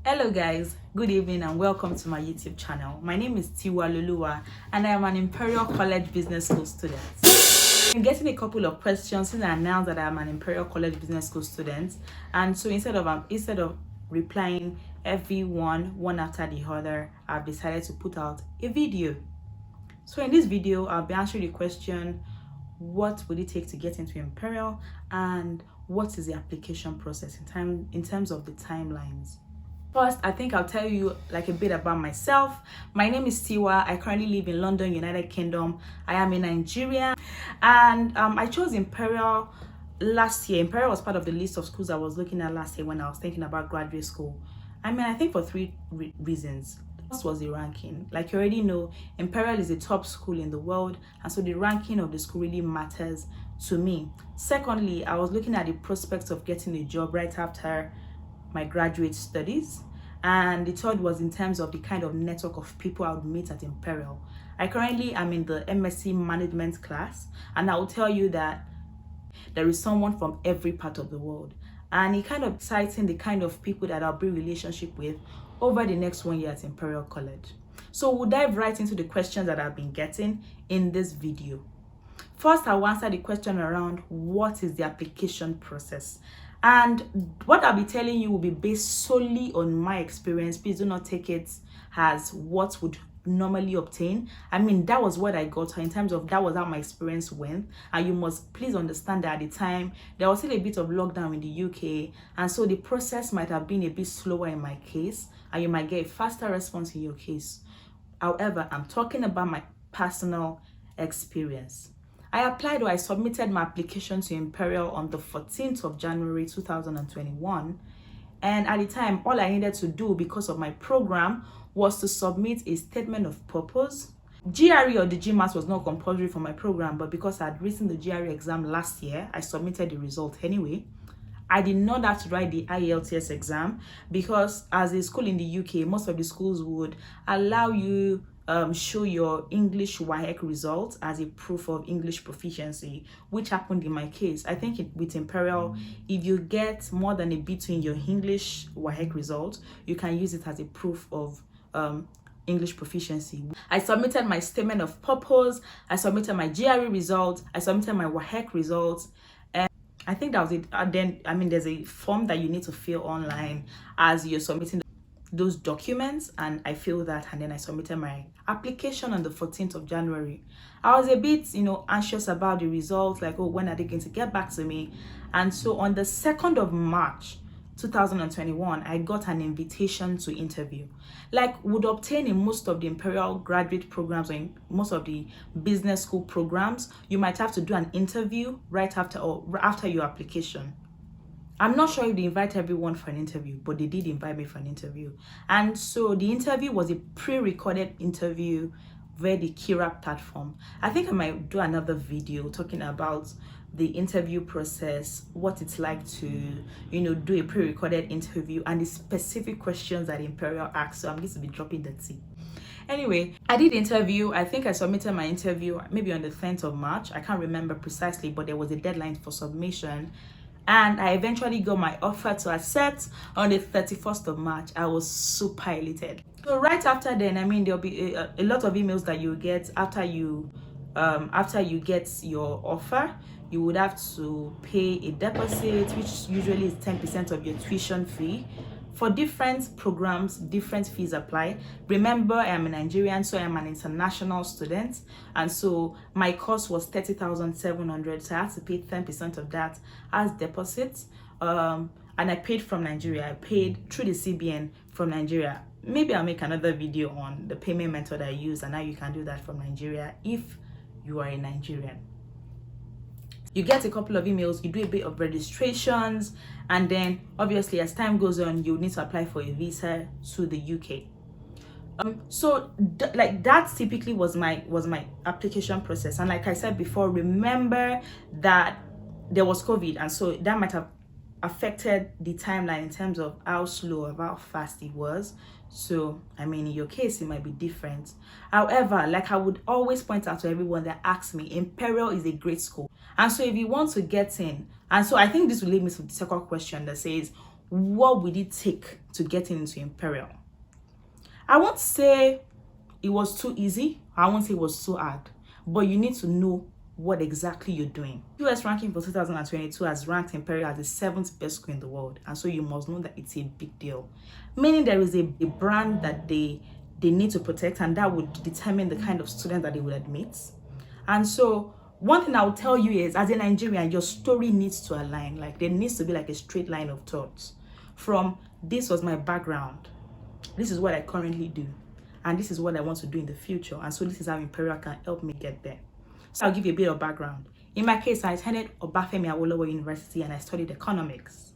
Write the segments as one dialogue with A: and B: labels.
A: Hello guys, good evening and welcome to my YouTube channel. My name is Tiwa Luluwa and I am an Imperial College Business School student. I'm getting a couple of questions since I announced that I'm an Imperial College Business School student, and so instead of replying everyone one after the other, I've decided to put out a video. So in this video, I'll be answering the question, what would it take to get into Imperial and what is the application process in terms of the timelines. First, I think I'll tell you a bit about myself. My name is Tiwa. I currently live in London, United Kingdom. I am a Nigerian, and I chose Imperial last year. Imperial was part of the list of schools I was looking at last year when I was thinking about graduate school. I think for three reasons. First was the ranking. Like you already know, Imperial is a top school in the world, and so the ranking of the school really matters to me. Secondly, I was looking at the prospects of getting a job right after my graduate studies, and the third was in terms of the kind of network of people I would meet at Imperial. I currently am in the MSc management class, and I will tell you that there is someone from every part of the world, and it kind of exciting the kind of people that I'll build relationship with over the next 1 year at Imperial College. So we'll dive right into the questions that I've been getting in this video. First, I'll answer the question around what is the application process. And what I'll be telling you will be based solely on my experience. Please do not take it as what would normally obtain. That was what I got in terms of that was how my experience went. And you must please understand that at the time, there was still a bit of lockdown in the UK. And so the process might have been a bit slower in my case, and you might get a faster response in your case. However, I'm talking about my personal experience. I submitted my application to Imperial on the 14th of January 2021, and at the time all I needed to do because of my program was to submit a statement of purpose. GRE or the GMAT was not compulsory for my program, but because I had written the GRE exam last year, I submitted the result anyway. I did not have to write the IELTS exam because as a school in the UK, most of the schools would allow you show your English WAEC results as a proof of English proficiency, which happened in my case. I think with Imperial, if you get more than a B2 in your English WAEC result, you can use it as a proof of English proficiency. I submitted my statement of purpose, I submitted my GRE results, I submitted my WAEC results, and I think that was it. And then there's a form that you need to fill online as you're submitting those documents, and I filled that, and then I submitted my application on the 14th of January. I was a bit anxious about the results, like, oh, when are they going to get back to me? And so on the 2nd of March 2021, I got an invitation to interview, like would obtain in most of the Imperial graduate programs or in most of the business school programs. You might have to do an interview right after or after your application. I'm not sure if they invite everyone for an interview, but they did invite me for an interview. And so the interview was a pre-recorded interview via the Kira platform. I think I might do another video talking about the interview process, what it's like to, do a pre-recorded interview and the specific questions that Imperial asks. So I'm going to be dropping the tea. Anyway, I did interview. I think I submitted my interview maybe on the 10th of March. I can't remember precisely, but there was a deadline for submission. And I eventually got my offer to accept on the 31st of March. I was super elated. So right after then, there'll be a lot of emails that you get after you get your offer. You would have to pay a deposit, which usually is 10% of your tuition fee. For different programs, different fees apply. Remember, I am a Nigerian, so I am an international student. And so my cost was 30,700. So I had to pay 10% of that as deposit. And I paid from Nigeria. I paid through the CBN from Nigeria. Maybe I'll make another video on the payment method I use and how you can do that from Nigeria if you are a Nigerian. You get a couple of emails, you do a bit of registrations, and then obviously as time goes on, you need to apply for a visa to the UK. So that typically was my application process. And like I said before, remember that there was COVID, and so that might have affected the timeline in terms of how slow or how fast it was. So in your case it might be different. However, like I would always point out to everyone that asks me, Imperial is a great school, and so if you want to get in, and so I think this will lead me to the second question that says, what would it take to getting into Imperial. I won't say it was too easy. I won't say it was too hard, but you need to know what exactly you're doing. US ranking for 2022 has ranked Imperial as the 7th best school in the world, and so you must know that it's a big deal, meaning there is a brand that they need to protect, and that would determine the kind of student that they would admit. And so one thing I will tell you is, as a Nigerian, your story needs to align. Like, there needs to be like a straight line of thoughts from this was my background, this is what I currently do, and this is what I want to do in the future, and so this is how Imperial can help me get there. So I'll give you a bit of background. In my case, I attended Obafemi Awolowo University and I studied economics.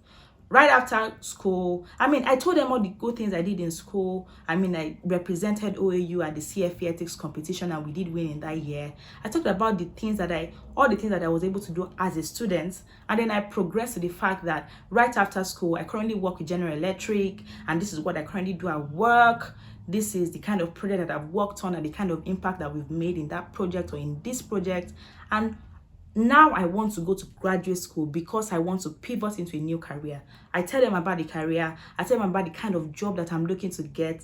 A: Right after school, I told them all the good things I did in school. I represented OAU at the CFE ethics competition and we did win in that year. I talked about all the things that I was able to do as a student. And then I progressed to the fact that right after school, I currently work with General Electric, and this is what I currently do at work. This is the kind of project that I've worked on and the kind of impact that we've made in that project or in this project. And now I want to go to graduate school because I want to pivot into a new career. I tell them about the career. I tell them about the kind of job that I'm looking to get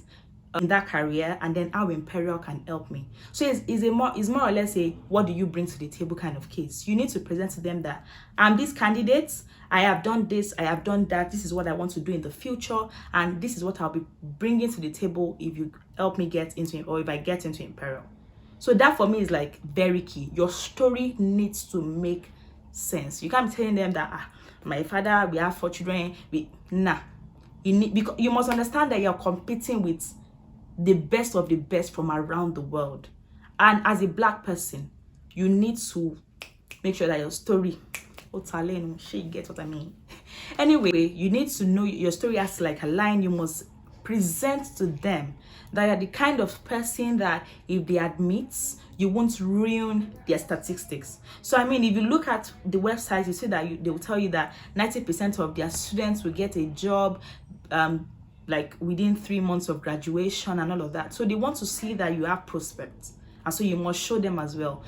A: in that career, and then how Imperial can help me. So it's more or less a what do you bring to the table kind of case. You need to present to them that I'm this candidate, I have done this, I have done that, this is what I want to do in the future, and this is what I'll be bringing to the table if you help me get into it, or if I get into Imperial. So that for me is like very key. Your story needs to make sense. You can't be telling them that my father, we have 4 children. Because you must understand that you're competing with the best of the best from around the world. And as a Black person, you need to make sure that your story, you get what I mean. Anyway, you need to know your story has to like align. You must present to them that you're the kind of person that if they admit, you won't ruin their statistics. So if you look at the website, you see that they will tell you that 90% of their students will get a job like within 3 months of graduation and all of that. So they want to see that you have prospects, and so you must show them as well.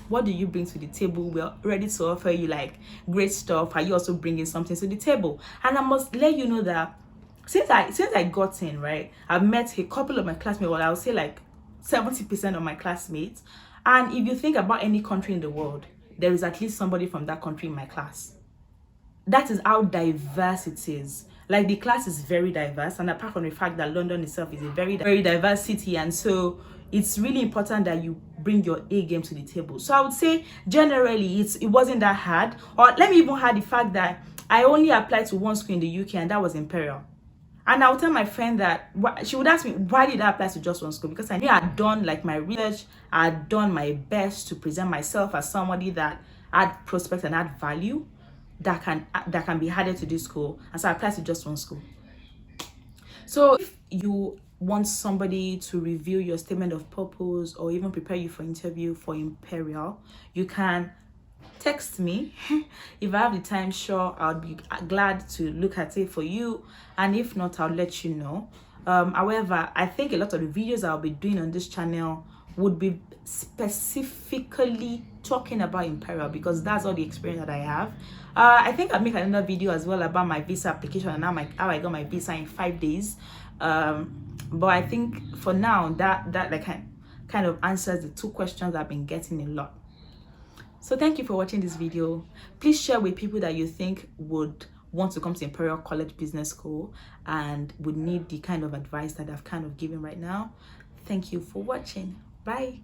A: What do you bring to the table? We're ready to offer you like great stuff. Are you also bringing something to the table? And I must let you know that since I got in, right, I've met a couple of my classmates, well, I would say like 70% of my classmates. And if you think about any country in the world, there is at least somebody from that country in my class. That is how diverse it is. Like, the class is very diverse, and apart from the fact that London itself is a very, very diverse city, and so it's really important that you bring your A game to the table. So I would say generally it wasn't that hard. Or let me even add the fact that I only applied to one school in the UK, and that was Imperial. And I would tell my friend that she would ask me, why did I apply to just one school? Because I knew I had done like my research, I had done my best to present myself as somebody that had prospects and had value that can be added to this school. And so I applied to just one school. So if you want somebody to review your statement of purpose or even prepare you for interview for Imperial, you can text me. If I have the time, sure, I'll be glad to look at it for you, and if not, I'll let you know. However, I think a lot of the videos I'll be doing on this channel would be specifically talking about Imperial, because that's all the experience that I have. I think I'll make another video as well about my visa application and how I got my visa in 5 days. But I think for now that like kind of answers the 2 questions I've been getting a lot. So thank you for watching this video. Please share with people that you think would want to come to Imperial College Business School and would need the kind of advice that I've kind of given right now. Thank you for watching. Bye.